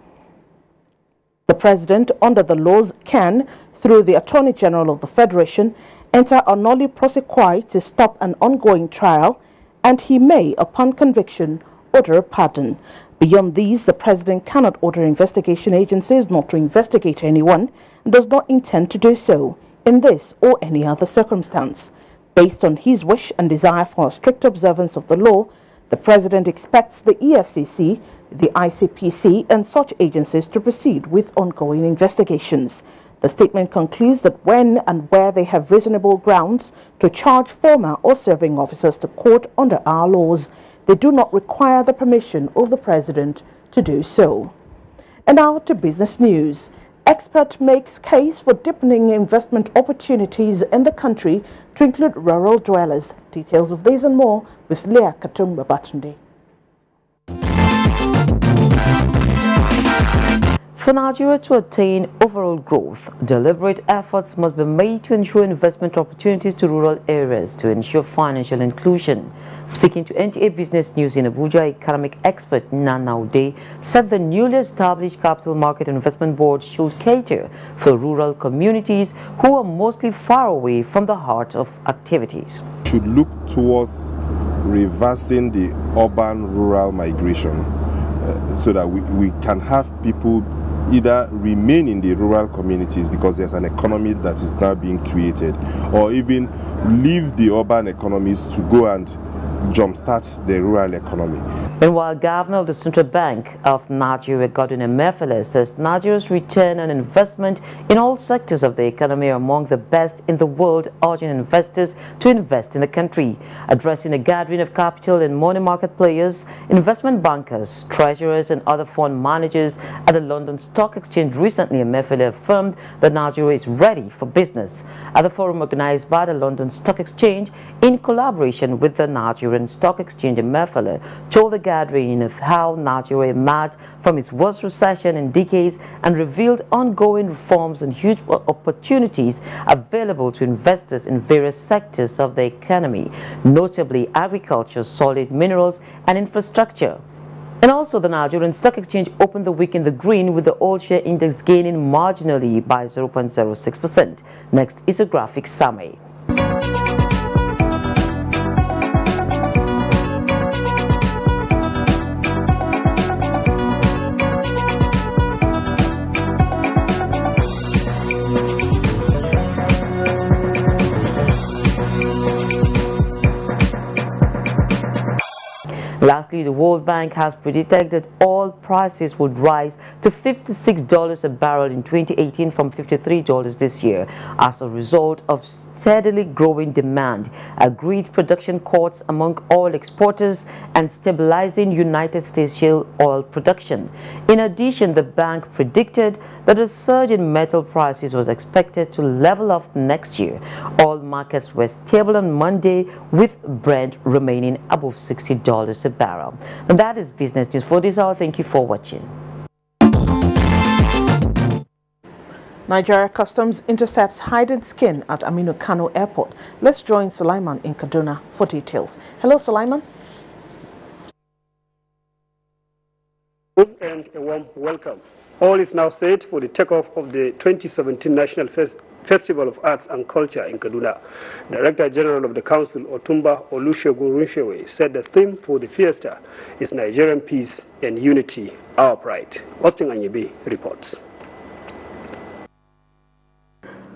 The president, under the laws, can, through the Attorney General of the Federation, enter a nolle prosequi to stop an ongoing trial, and he may, upon conviction, order a pardon. Beyond these, the president cannot order investigation agencies not to investigate anyone and does not intend to do so in this or any other circumstance. Based on his wish and desire for a strict observance of the law, the president expects the EFCC, the ICPC, and such agencies to proceed with ongoing investigations. The statement concludes that when and where they have reasonable grounds to charge former or serving officers to court under our laws, they do not require the permission of the president to do so. And now to business news. Expert makes case for deepening investment opportunities in the country to include rural dwellers. Details of this and more with Leah Katumba Batunde. For Nigeria to attain overall growth, deliberate efforts must be made to ensure investment opportunities to rural areas to ensure financial inclusion. Speaking to NTA Business News in Abuja, economic expert Nana Ude said the newly established Capital Market Investment Board should cater for rural communities who are mostly far away from the heart of activities. Should look towards reversing the urban-rural migration so that we can have people either remain in the rural communities because there's an economy that is now being created, or even leave the urban economies to go and jumpstart the rural economy. Meanwhile, Governor of the Central Bank of Nigeria, Kaduna Emefiele, says Nigeria's return on investment in all sectors of the economy are among the best in the world, urging investors to invest in the country. Addressing a gathering of capital and money market players, investment bankers, treasurers and other fund managers at the London Stock Exchange recently, Emefiele affirmed that Nigeria is ready for business. At the forum organized by the London Stock Exchange in collaboration with the Nigerian Stock Exchange, Emefiele told the gathering of how Nigeria emerged from its worst recession in decades and revealed ongoing reforms and huge opportunities available to investors in various sectors of the economy, notably agriculture, solid minerals and infrastructure. And also, the Nigerian Stock Exchange opened the week in the green, with the all-share index gaining marginally by 0.06%. Next is a graphic summary. Lastly, the World Bank has predicted that oil prices would rise to $56 a barrel in 2018 from $53 this year as a result of steadily growing demand, agreed production cuts among oil exporters, and stabilizing United States shale oil production. In addition, the bank predicted that a surge in metal prices was expected to level off next year. Oil markets were stable on Monday, with Brent remaining above $60 a barrel. And that is business news for this hour. Thank you for watching. Nigeria Customs intercepts hidden skin at Aminu Kano Airport. Let's join Sulaiman in Kaduna for details. Hello, Sulaiman. And a warm welcome. All is now set for the takeoff of the 2017 National Festival of Arts and Culture in Kaduna. Director General of the Council, Otumba Olusegun Runshewe, said the theme for the fiesta is Nigerian peace and unity, our pride. Austin Anyebe reports.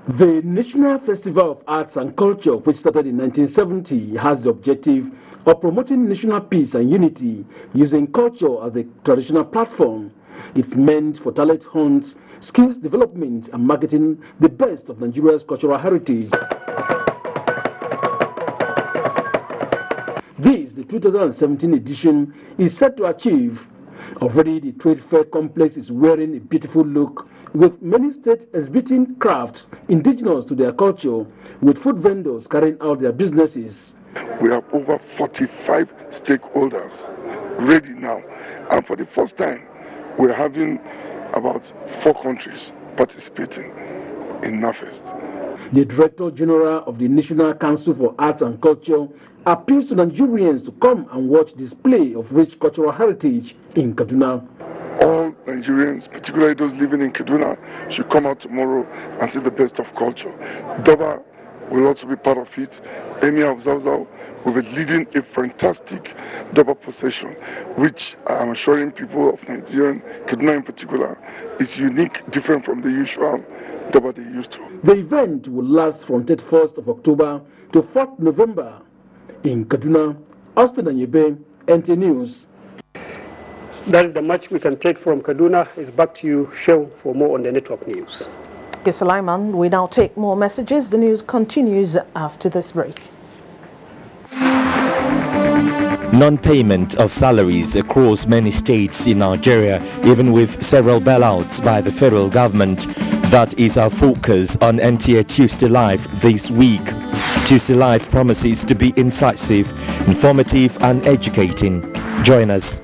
The National Festival of Arts and Culture, which started in 1970, has the objective of promoting national peace and unity using culture as the traditional platform. It's meant for talent hunts, skills development, and marketing the best of Nigeria's cultural heritage. This, the 2017 edition, is set to achieve. Already, the trade fair complex is wearing a beautiful look, with many states exhibiting crafts indigenous to their culture, with food vendors carrying out their businesses. We have over 45 stakeholders ready now, and for the first time, we're having about 4 countries participating. in NAFEST. The Director General of the National Council for Arts and Culture appeals to Nigerians to come and watch display of rich cultural heritage in Kaduna. All Nigerians, particularly those living in Kaduna, should come out tomorrow and see the best of culture. Doba will also be part of it. Emir of Zawzaw will be leading a fantastic Doba procession, which I am assuring people of Nigeria, Kaduna in particular, is unique, different from the usual Doba they used to. The event will last from 31st of October to 4th November in Kaduna. Austin Anyebe, NT News. That is the much we can take from Kaduna. It's back to you, Shew, for more on the network news. Okay, Sulaiman, we now take more messages. The news continues after this break. Non-payment of salaries across many states in Nigeria, even with several bailouts by the federal government. That is our focus on NTA Tuesday Live this week. Tuesday Live promises to be incisive, informative and educating. Join us.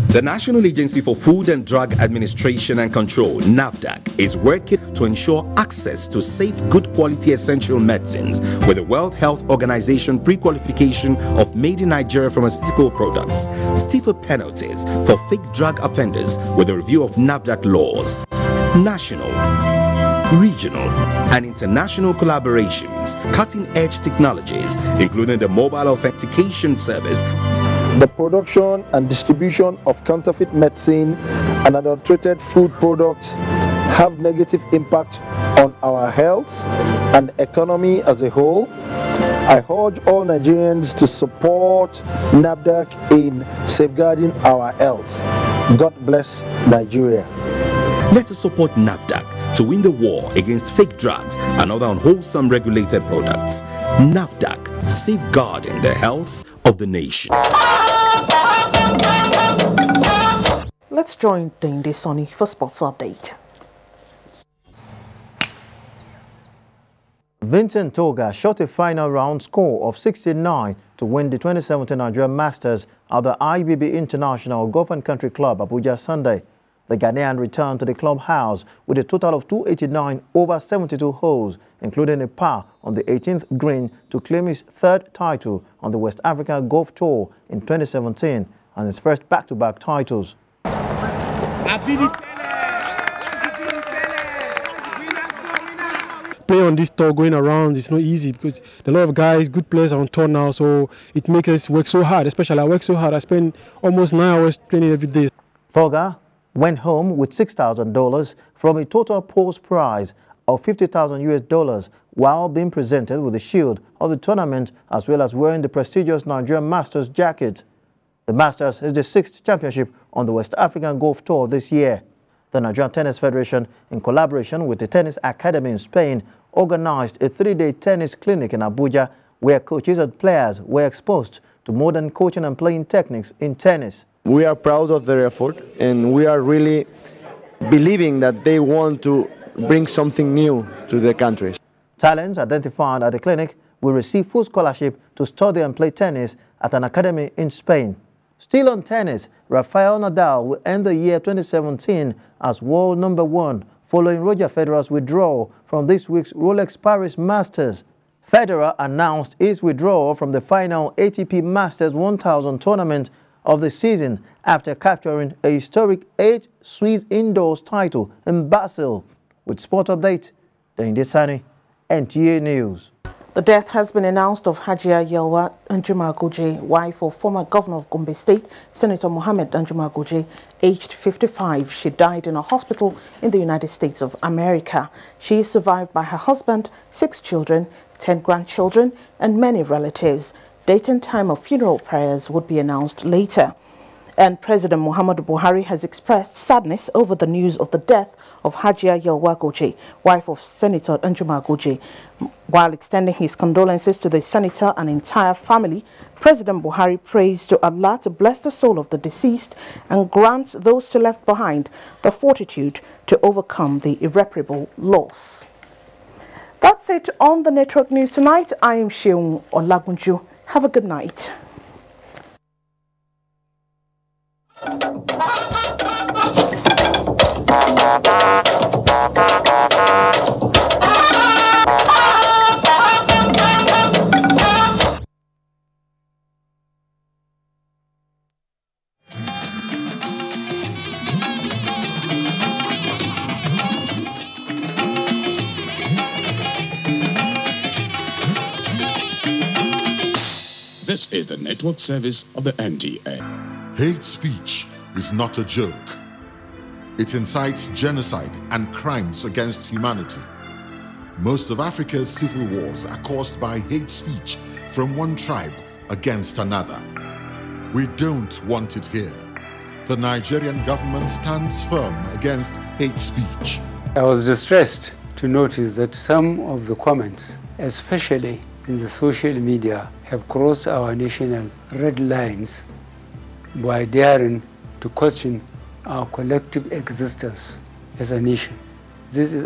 The National Agency for Food and Drug Administration and Control, NAFDAC, is working to ensure access to safe, good quality essential medicines with the World Health Organization pre-qualification of made in Nigeria pharmaceutical products, stiffer penalties for fake drug offenders with a review of NAFDAC laws, national, regional and international collaborations, cutting-edge technologies, including the mobile authentication service. The production and distribution of counterfeit medicine and adulterated food products have negative impact on our health and economy as a whole. I urge all Nigerians to support NAFDAC in safeguarding our health. God bless Nigeria. Let us support NAFDAC to win the war against fake drugs and other unwholesome regulated products. NAFDAC, safeguarding the health of the nation. Let's join Dende Sonny for sports update. Vincent Toga shot a final round score of 69 to win the 2017 Nigerian Masters at the IBB International Golf and Country Club Abuja Sunday. The Ghanaian returned to the clubhouse with a total of 289 over 72 holes, including a par on the 18th green to claim his third title on the West Africa Golf Tour in 2017 and his first back-to-back titles. Play on this tour going around is not easy because a lot of guys, good players are on tour now, so it makes us work so hard. Especially I work so hard. I spend almost 9 hours training every day. Toga went home with $6,000 from a total post prize of $50,000 US while being presented with the shield of the tournament as well as wearing the prestigious Nigerian Masters jacket. The Masters is the 6th championship on the West African Golf Tour this year. The Nigerian Tennis Federation, in collaboration with the Tennis Academy in Spain, organized a 3-day tennis clinic in Abuja where coaches and players were exposed to modern coaching and playing techniques in tennis. We are proud of their effort and we are really believing that they want to bring something new to the country. Talents identified at the clinic will receive full scholarship to study and play tennis at an academy in Spain. Still on tennis, Rafael Nadal will end the year 2017 as world #1 following Roger Federer's withdrawal from this week's Rolex Paris Masters. Federer announced his withdrawal from the final ATP Masters 1000 tournament of the season after capturing a historic 8th Swiss indoors title in Basel. With Sport Update, Dende Sani, NTA News. The death has been announced of Hajia Yelwa Njumagoje, wife of former governor of Gombe State, Senator Mohammed Njumagoje, aged 55. She died in a hospital in the United States of America. She is survived by her husband, 6 children, 10 grandchildren, and many relatives. Date and time of funeral prayers would be announced later. And President Muhammadu Buhari has expressed sadness over the news of the death of Hajia Yelwa Goje, wife of Senator Njumagoje. While extending his condolences to the senator and entire family, President Buhari prays to Allah to bless the soul of the deceased and grant those she left behind the fortitude to overcome the irreparable loss. That's it on the Network News tonight. I am Sheung Olagunju. Have a good night. This is the network service of the NTA. Hate speech is not a joke. It incites genocide and crimes against humanity. Most of Africa's civil wars are caused by hate speech from one tribe against another. We don't want it here. The Nigerian government stands firm against hate speech. I was distressed to notice that some of the comments, especially in the social media, have crossed our national red lines by daring to question our collective existence as a nation. This is